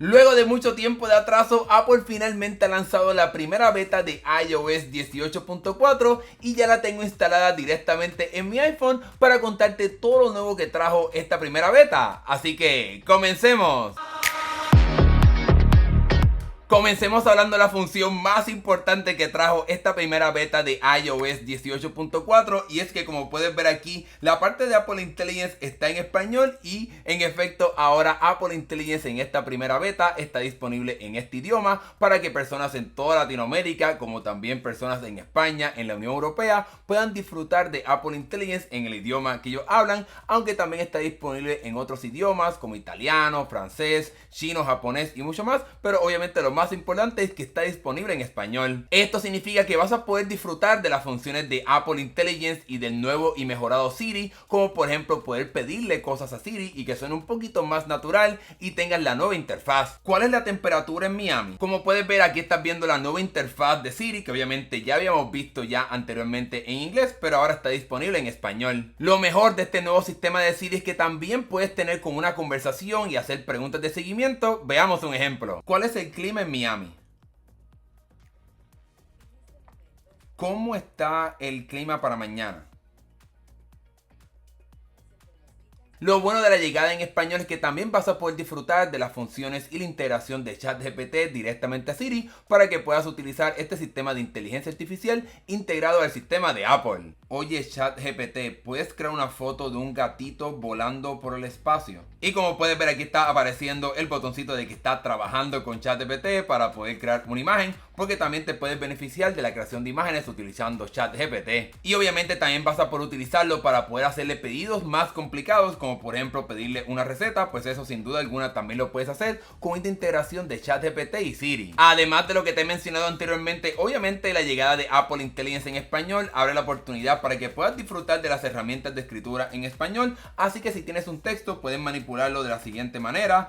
Luego de mucho tiempo de atraso, Apple finalmente ha lanzado la primera beta de iOS 18.4 y ya la tengo instalada directamente en mi iPhone para contarte todo lo nuevo que trajo esta primera beta. Así que, ¡comencemos! Comencemos hablando de la función más importante que trajo esta primera beta de iOS 18.4 y es que, como puedes ver aquí, la parte de Apple Intelligence está en español y en efecto ahora Apple Intelligence en esta primera beta está disponible en este idioma para que personas en toda Latinoamérica como también personas en España, en la Unión Europea, puedan disfrutar de Apple Intelligence en el idioma que ellos hablan, aunque también está disponible en otros idiomas como italiano, francés, chino, japonés y mucho más, pero obviamente lo más importante es que está disponible en español. Esto significa que vas a poder disfrutar de las funciones de Apple Intelligence y del nuevo y mejorado Siri, como por ejemplo poder pedirle cosas a Siri y que suene un poquito más natural y tengas la nueva interfaz. ¿Cuál es la temperatura en Miami? Como puedes ver, aquí estás viendo la nueva interfaz de Siri, que obviamente ya habíamos visto ya anteriormente en inglés, pero ahora está disponible en español. Lo mejor de este nuevo sistema de Siri es que también puedes tener como una conversación y hacer preguntas de seguimiento. Veamos un ejemplo. ¿Cuál es el clima en Miami? ¿Cómo está el clima para mañana? Lo bueno de la llegada en español es que también vas a poder disfrutar de las funciones y la integración de ChatGPT directamente a Siri para que puedas utilizar este sistema de inteligencia artificial integrado al sistema de Apple. Oye ChatGPT, ¿puedes crear una foto de un gatito volando por el espacio? Y como puedes ver, aquí está apareciendo el botoncito de que está trabajando con ChatGPT para poder crear una imagen, porque también te puedes beneficiar de la creación de imágenes utilizando ChatGPT. Y obviamente también vas a poder utilizarlo para poder hacerle pedidos más complicados, como por ejemplo pedirle una receta, pues eso sin duda alguna también lo puedes hacer con esta integración de ChatGPT y Siri. Además de lo que te he mencionado anteriormente, obviamente la llegada de Apple Intelligence en español abre la oportunidad para que puedas disfrutar de las herramientas de escritura en español, así que si tienes un texto puedes manipularlo de la siguiente manera,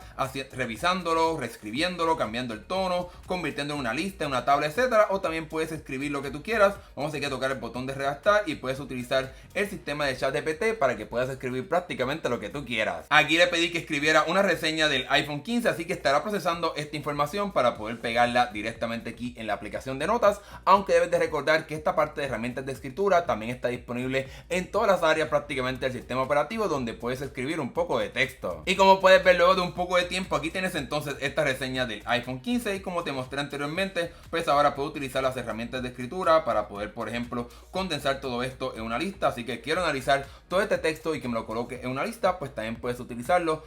revisándolo, reescribiéndolo, cambiando el tono, convirtiendo en una lista, en una tabla, etcétera, o también puedes escribir lo que tú quieras. Vamos a tener que tocar el botón de redactar y puedes utilizar el sistema de ChatGPT para que puedas escribir prácticamente lo que tú quieras. Aquí le pedí que escribiera una reseña del iPhone 15, así que estará procesando esta información para poder pegarla directamente aquí en la aplicación de notas, aunque debes de recordar que esta parte de herramientas de escritura también está disponible en todas las áreas prácticamente del sistema operativo, donde puedes escribir un poco de texto. Y como puedes ver, luego de un poco de tiempo, aquí tienes entonces esta reseña del iPhone 15 y como te mostré anteriormente, pues ahora puedo utilizar las herramientas de escritura para poder, por ejemplo, condensar todo esto en una lista. Así que quiero analizar todo este texto y que me lo coloque en una lista, pues también puedes utilizarlo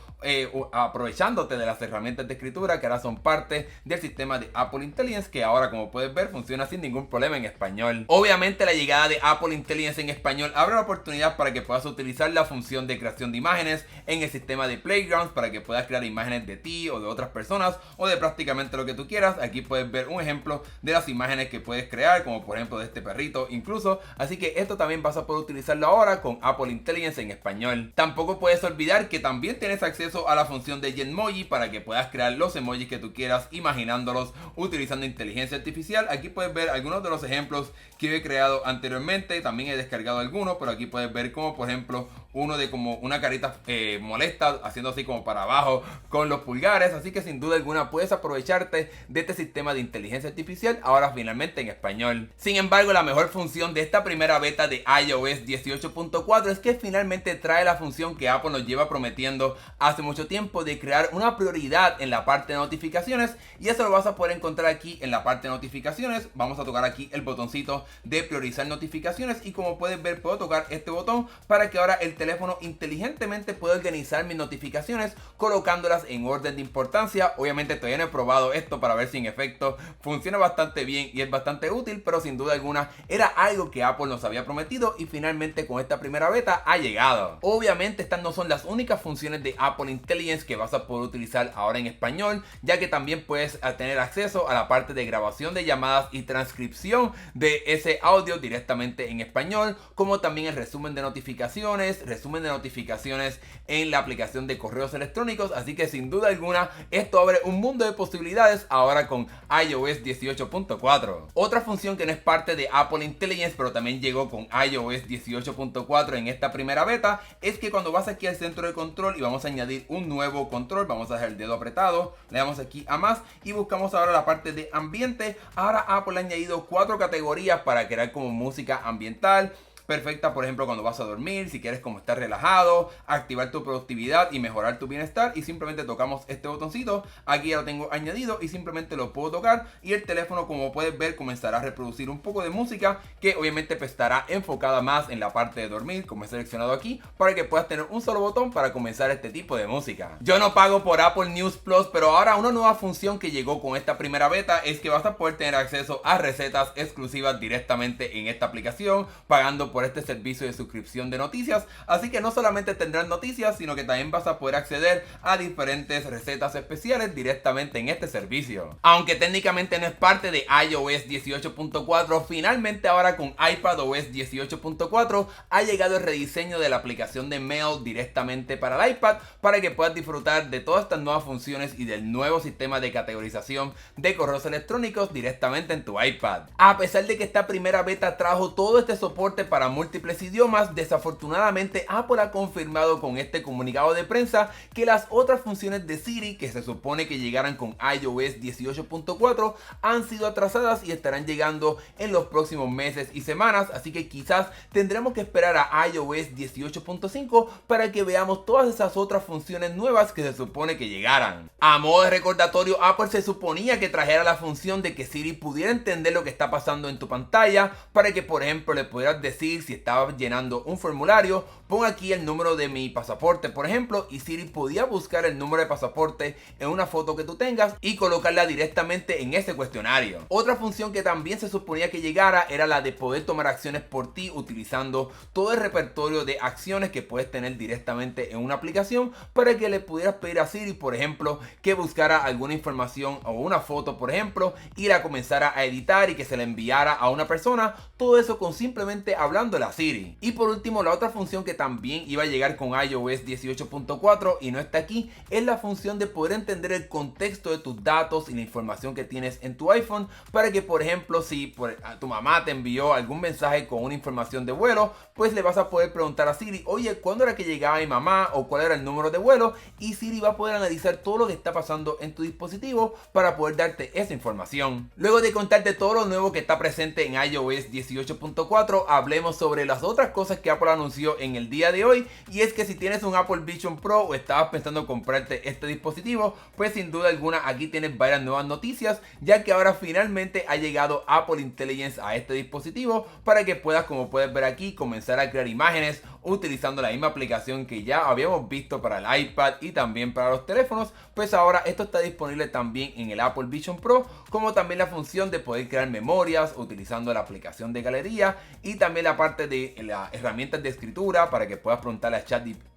aprovechándote de las herramientas de escritura que ahora son parte del sistema de Apple Intelligence, que ahora, como puedes ver, funciona sin ningún problema en español. Obviamente la llegada de Apple Intelligence en español abre la oportunidad para que puedas utilizar la función de creación de imágenes en el sistema de Playgrounds para que puedas crear imágenes de ti o de otras personas o de prácticamente lo que tú quieras. Aquí puedes ver un ejemplo de las imágenes que puedes crear, como por ejemplo de este perrito incluso, así que esto también vas a poder utilizarlo ahora con Apple Intelligence en español. Tampoco puedes olvidar que también tienes acceso a la función de Genmoji para que puedas crear los emojis que tú quieras imaginándolos utilizando inteligencia artificial. Aquí puedes ver algunos de los ejemplos que yo he creado anteriormente, también he descargado algunos, pero aquí puedes ver como por ejemplo uno de como una carita molesta haciendo así como para abajo con los pulgares, así que sin duda alguna puedes aprovecharte de este sistema de inteligencia artificial ahora finalmente en español. Sin embargo, la mejor función de esta primera beta de iOS 18.4 es que finalmente trae la función que Apple nos lleva prometiendo hace mucho tiempo de crear una prioridad en la parte de notificaciones, y eso lo vas a poder encontrar aquí en la parte de notificaciones. Vamos a tocar aquí el botoncito de priorizar notificaciones y como puedes ver puedo tocar este botón para que ahora el teléfono inteligentemente pueda organizar mis notificaciones colocándolas en orden de importancia. Obviamente todavía no he probado esto para ver si en efecto funciona bastante bien y es bastante útil, pero sin duda alguna era algo que Apple nos había prometido y finalmente con esta primera beta ha llegado. Obviamente estas no son las únicas funciones de Apple Intelligence que vas a poder utilizar ahora en español, ya que también puedes tener acceso a la parte de grabación de llamadas y transcripción de ese audio directamente en español, como también el resumen de notificaciones, resumen de notificaciones en la aplicación de correos electrónicos, así que sin duda alguna esto abre un mundo de posibilidades ahora con iOS 18.4. Otra función que no es parte de Apple Intelligence pero también llegó con iOS 18.4 en esta primera beta es que cuando vas aquí al centro de control y vamos a añadir un nuevo control, vamos a dejar el dedo apretado, le damos aquí a más y buscamos ahora la parte de ambiente. Ahora Apple ha añadido 4 categorías para crear como música ambiental, perfecta por ejemplo cuando vas a dormir, si quieres como estar relajado, activar tu productividad y mejorar tu bienestar, y simplemente tocamos este botoncito, aquí ya lo tengo añadido y simplemente lo puedo tocar y el teléfono, como puedes ver, comenzará a reproducir un poco de música que obviamente pues estará enfocada más en la parte de dormir, como he seleccionado aquí, para que puedas tener un solo botón para comenzar este tipo de música. Yo no pago por Apple News Plus, pero ahora una nueva función que llegó con esta primera beta es que vas a poder tener acceso a recetas exclusivas directamente en esta aplicación, pagando por este servicio de suscripción de noticias, así que no solamente tendrás noticias, sino que también vas a poder acceder a diferentes recetas especiales directamente en este servicio. Aunque técnicamente no es parte de iOS 18.4, finalmente ahora con iPadOS 18.4 ha llegado el rediseño de la aplicación de Mail directamente para el iPad, para que puedas disfrutar de todas estas nuevas funciones y del nuevo sistema de categorización de correos electrónicos directamente en tu iPad. A pesar de que esta primera beta trajo todo este soporte para múltiples idiomas, desafortunadamente Apple ha confirmado con este comunicado de prensa que las otras funciones de Siri que se supone que llegaran con iOS 18.4 han sido atrasadas y estarán llegando en los próximos meses y semanas, así que quizás tendremos que esperar a iOS 18.5 para que veamos todas esas otras funciones nuevas que se supone que llegaran. A modo de recordatorio, Apple se suponía que trajera la función de que Siri pudiera entender lo que está pasando en tu pantalla, para que por ejemplo le pudieras decir si estabas llenando un formulario, pon aquí el número de mi pasaporte por ejemplo, y Siri podía buscar el número de pasaporte en una foto que tú tengas y colocarla directamente en ese cuestionario. Otra función que también se suponía que llegara era la de poder tomar acciones por ti utilizando todo el repertorio de acciones que puedes tener directamente en una aplicación, para que le pudieras pedir a Siri por ejemplo que buscara alguna información o una foto por ejemplo y la comenzara a editar y que se la enviara a una persona, todo eso con simplemente hablando la Siri. Y por último, la otra función que también iba a llegar con iOS 18.4 y no está aquí es la función de poder entender el contexto de tus datos y la información que tienes en tu iPhone, para que por ejemplo si tu mamá te envió algún mensaje con una información de vuelo, pues le vas a poder preguntar a Siri, oye, ¿cuándo era que llegaba mi mamá? O cuál era el número de vuelo, y Siri va a poder analizar todo lo que está pasando en tu dispositivo para poder darte esa información. Luego de contarte todo lo nuevo que está presente en iOS 18.4, hablemos sobre las otras cosas que Apple anunció en el día de hoy, y es que si tienes un Apple Vision Pro o estabas pensando comprarte este dispositivo, pues sin duda alguna aquí tienes varias nuevas noticias, ya que ahora finalmente ha llegado Apple Intelligence a este dispositivo, para que puedas, como puedes ver aquí, comenzar a crear imágenes utilizando la misma aplicación que ya habíamos visto para el iPad y también para los teléfonos. Pues ahora esto está disponible también en el Apple Vision Pro, como también la función de poder crear memorias utilizando la aplicación de galería, y también la parte de las herramientas de escritura para que puedas preguntarle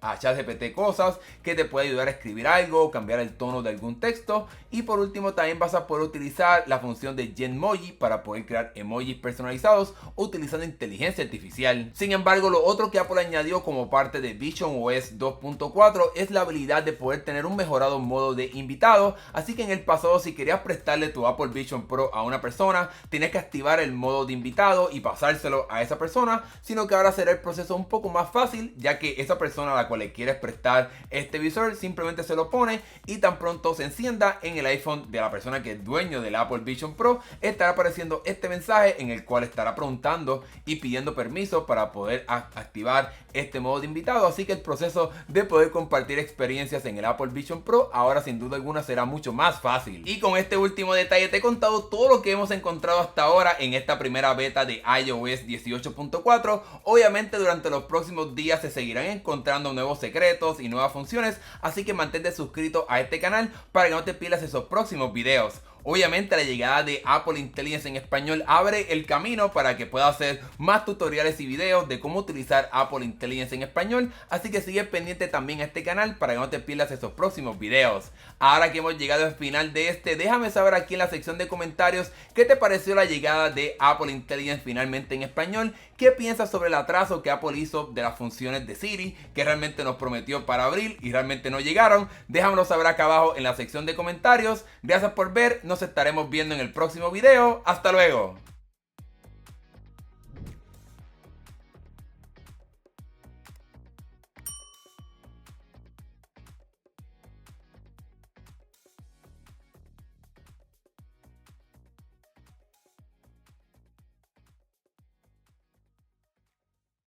a ChatGPT cosas que te puede ayudar a escribir algo, cambiar el tono de algún texto. Y por último también vas a poder utilizar la función de Genmoji para poder crear emojis personalizados utilizando inteligencia artificial. Sin embargo, lo otro que Apple añadió como parte de visionOS 2.4 es la habilidad de poder tener un mejorado modo de invitado, así que en el pasado si querías prestarle tu Apple Vision Pro a una persona, tenías que activar el modo de invitado y pasárselo a esa persona, sino que ahora será el proceso un poco más fácil, ya que esa persona a la cual le quieres prestar este visor simplemente se lo pone y tan pronto se encienda en el iPhone de la persona que es dueño del Apple Vision Pro, estará apareciendo este mensaje en el cual estará preguntando y pidiendo permiso para poder activar este modo de invitado. Así que el proceso de poder compartir experiencias en el Apple Vision Pro ahora sin duda alguna será mucho más fácil. Y con este último detalle te he contado todo lo que hemos encontrado hasta ahora en esta primera beta de iOS 18.4. Obviamente durante los próximos días se seguirán encontrando nuevos secretos y nuevas funciones, así que mantente suscrito a este canal para que no te pierdas esos próximos videos. Obviamente la llegada de Apple Intelligence en español abre el camino para que pueda hacer más tutoriales y videos de cómo utilizar Apple Intelligence en español, así que sigue pendiente también a este canal para que no te pierdas esos próximos videos. Ahora que hemos llegado al final de déjame saber aquí en la sección de comentarios qué te pareció la llegada de Apple Intelligence finalmente en español, qué piensas sobre el atraso que Apple hizo de las funciones de Siri, que realmente nos prometió para abril y realmente no llegaron. Déjamelo saber acá abajo en la sección de comentarios. Gracias por ver, nos estaremos viendo en el próximo video. Hasta luego.